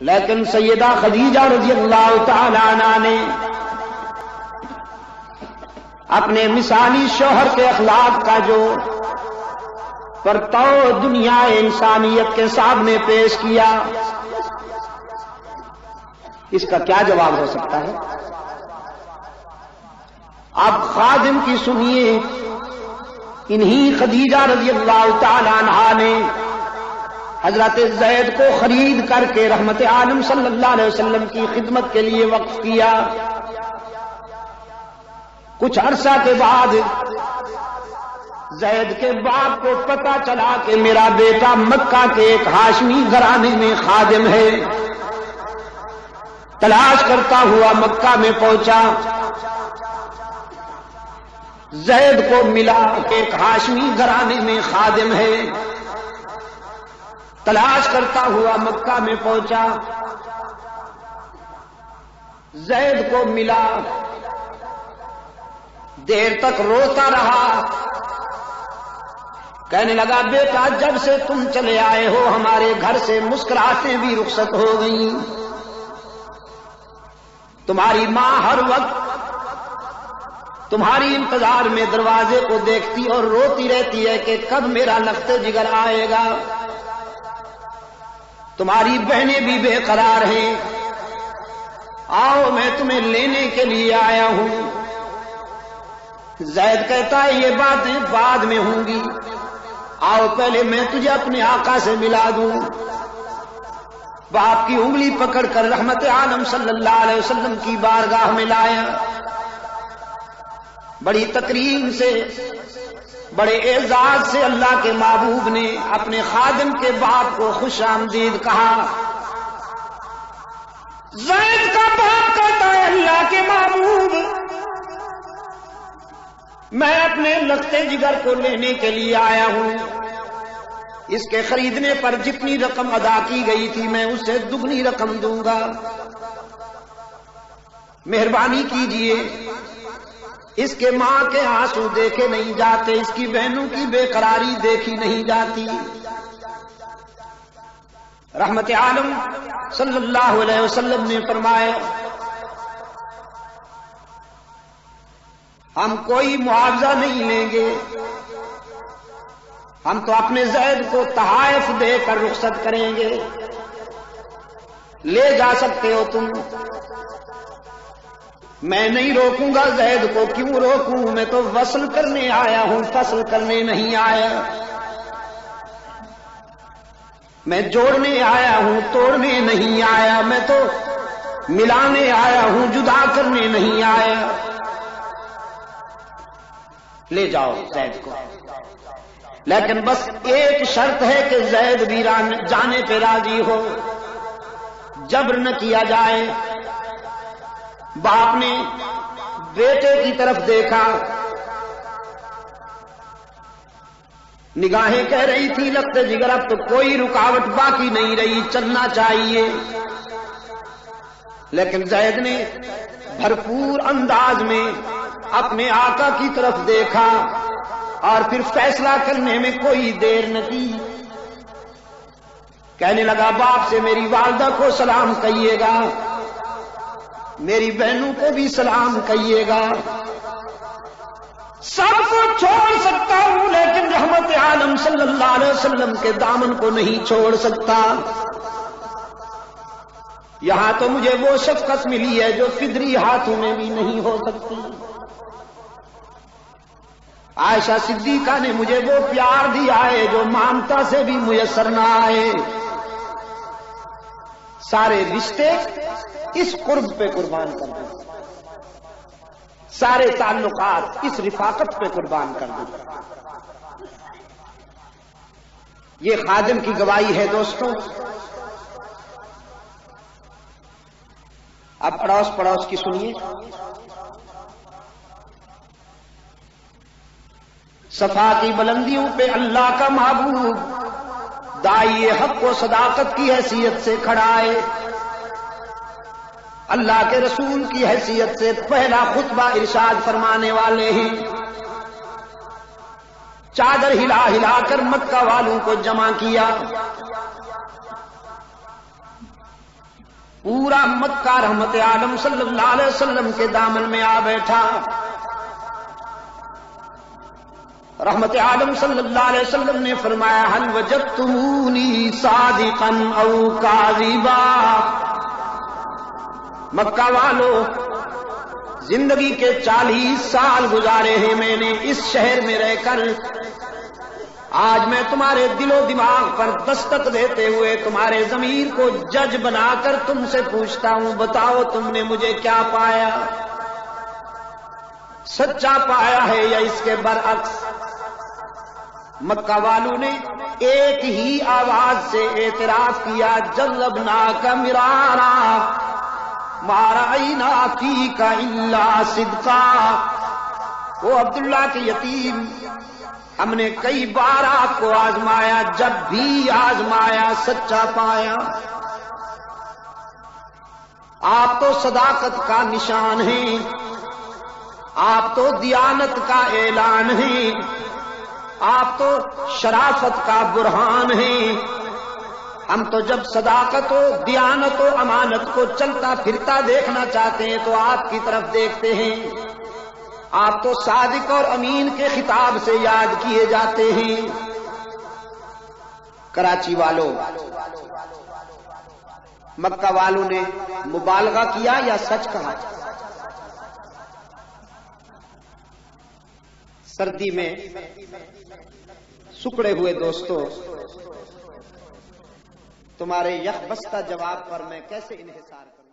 لیکن سیدہ خدیجہ رضی اللہ تعالی عنہا نے اپنے مثالی شوہر کے اخلاق کا جو پرتو دنیا انسانیت کے سامنے پیش کیا، اس کا کیا جواب ہو سکتا ہے؟ اب خادم کی سنیے، انہی خدیجہ رضی اللہ تعالی عنہا نے حضرت زید کو خرید کر کے رحمت عالم صلی اللہ علیہ وسلم کی خدمت کے لیے وقف کیا۔ کچھ عرصہ کے بعد زید کے باپ کو پتہ چلا کہ میرا بیٹا مکہ کے ایک ہاشمی گھرانے میں خادم ہے۔ تلاش کرتا ہوا مکہ میں پہنچا، زید کو ملا کہ ایک ہاشمی گھرانے میں خادم ہے۔ تلاش کرتا ہوا مکہ میں پہنچا، زید کو ملا، دیر تک روتا رہا، کہنے لگا بیٹا جب سے تم چلے آئے ہو ہمارے گھر سے مسکراہٹیں بھی رخصت ہو گئیں۔ تمہاری ماں ہر وقت تمہاری انتظار میں دروازے کو دیکھتی اور روتی رہتی ہے کہ کب میرا لخت جگر آئے گا۔ تمہاری بہنیں بھی بے قرار ہیں، آؤ میں تمہیں لینے کے لیے آیا ہوں۔ زید کہتا ہے یہ باتیں بعد میں ہوں گی، آؤ پہلے میں تجھے اپنے آقا سے ملا دوں۔ باپ کی انگلی پکڑ کر رحمت عالم صلی اللہ علیہ وسلم کی بارگاہ میں لایا، بڑی تکریم سے، بڑے اعزاز سے اللہ کے محبوب نے اپنے خادم کے باپ کو خوش آمدید کہا۔ زید کا باپ کہتا ہے اللہ کے محبوب میں اپنے لختے جگر کو لینے کے لیے آیا ہوں، اس کے خریدنے پر جتنی رقم ادا کی گئی تھی میں اسے دگنی رقم دوں گا، مہربانی کیجئے۔ اس کے ماں کے آنسو دیکھے نہیں جاتے، اس کی بہنوں کی بے قراری دیکھی نہیں جاتی۔ رحمت عالم صلی اللہ علیہ وسلم نے فرمایا ہم کوئی معاوضہ نہیں لیں گے، ہم تو اپنے زید کو تحائف دے کر رخصت کریں گے، لے جا سکتے ہو تم، میں نہیں روکوں گا زید کو۔ کیوں روکوں؟ میں تو وصل کرنے آیا ہوں، فصل کرنے نہیں آیا، میں جوڑنے آیا ہوں، توڑنے نہیں آیا، میں تو ملانے آیا ہوں، جدا کرنے نہیں آیا۔ لے جاؤ زید کو، لیکن بس ایک شرط ہے کہ زید بھی جانے پہ راضی ہو، جبر نہ کیا جائے۔ باپ نے بیٹے کی طرف دیکھا، نگاہیں کہہ رہی تھی لخت جگر اب تو کوئی رکاوٹ باقی نہیں رہی، چلنا چاہیے۔ لیکن زید نے بھرپور انداز میں اپنے آقا کی طرف دیکھا اور پھر فیصلہ کرنے میں کوئی دیر نہ کی، کہنے لگا باپ سے میری والدہ کو سلام کہیے گا، میری بہنوں کو بھی سلام کہیے گا، سب کو چھوڑ سکتا ہوں لیکن رحمت عالم صلی اللہ علیہ وسلم کے دامن کو نہیں چھوڑ سکتا۔ یہاں تو مجھے وہ شفقت ملی ہے جو فدری ہاتھوں میں بھی نہیں ہو سکتی۔ عائشہ صدیقہ نے مجھے وہ پیار دیا ہے جو مامتا سے بھی میسر نہ آئے۔ سارے رشتے اس قرب پہ قربان کر دیں، سارے تعلقات اس رفاقت پہ قربان کر دیں۔ یہ خادم کی گواہی ہے دوستوں۔ اب اڑوس پڑوس کی سنیے۔ صفا کی بلندیوں پہ اللہ کا محبوب داعی حق و صداقت کی حیثیت سے کھڑا ہے، اللہ کے رسول کی حیثیت سے پہلا خطبہ ارشاد فرمانے والے ہیں۔ چادر ہلا ہلا کر مکہ والوں کو جمع کیا، پورا مکہ رحمت عالم صلی اللہ علیہ وسلم کے دامن میں آ بیٹھا. رحمت عالم صلی اللہ علیہ وسلم نے فرمایا هل وجدتمونی صادقا او کاذبا. مکہ والو، زندگی کے 40 سال گزارے ہیں میں نے اس شہر میں رہ کر. آج میں تمہارے دل و دماغ پر دستک دیتے ہوئے تمہارے ضمیر کو جج بنا کر تم سے پوچھتا ہوں، بتاؤ تم نے مجھے کیا پایا؟ سچا پایا ہے یا اس کے برعکس؟ مکہ والوں نے ایک ہی آواز سے اعتراف کیا، جربناک مرارا ما رأینا فیک الا صدقا. وہ عبداللہ کے یتیم، ہم نے کئی بار آپ کو آزمایا، جب بھی آزمایا سچا پایا. آپ تو صداقت کا نشان ہیں، آپ تو دیانت کا اعلان ہیں، آپ تو شرافت کا برہان ہیں. ہم تو جب صداقت و دیانت و امانت کو چلتا پھرتا دیکھنا چاہتے ہیں تو آپ کی طرف دیکھتے ہیں. آپ تو صادق اور امین کے خطاب سے یاد کیے جاتے ہیں. کراچی والوں، مکہ والوں نے مبالغہ کیا یا سچ کہا؟ سردی میں سکڑے ہوئے دوستوں، تمہارے یخ بستہ جواب پر میں کیسے انحصار کروں؟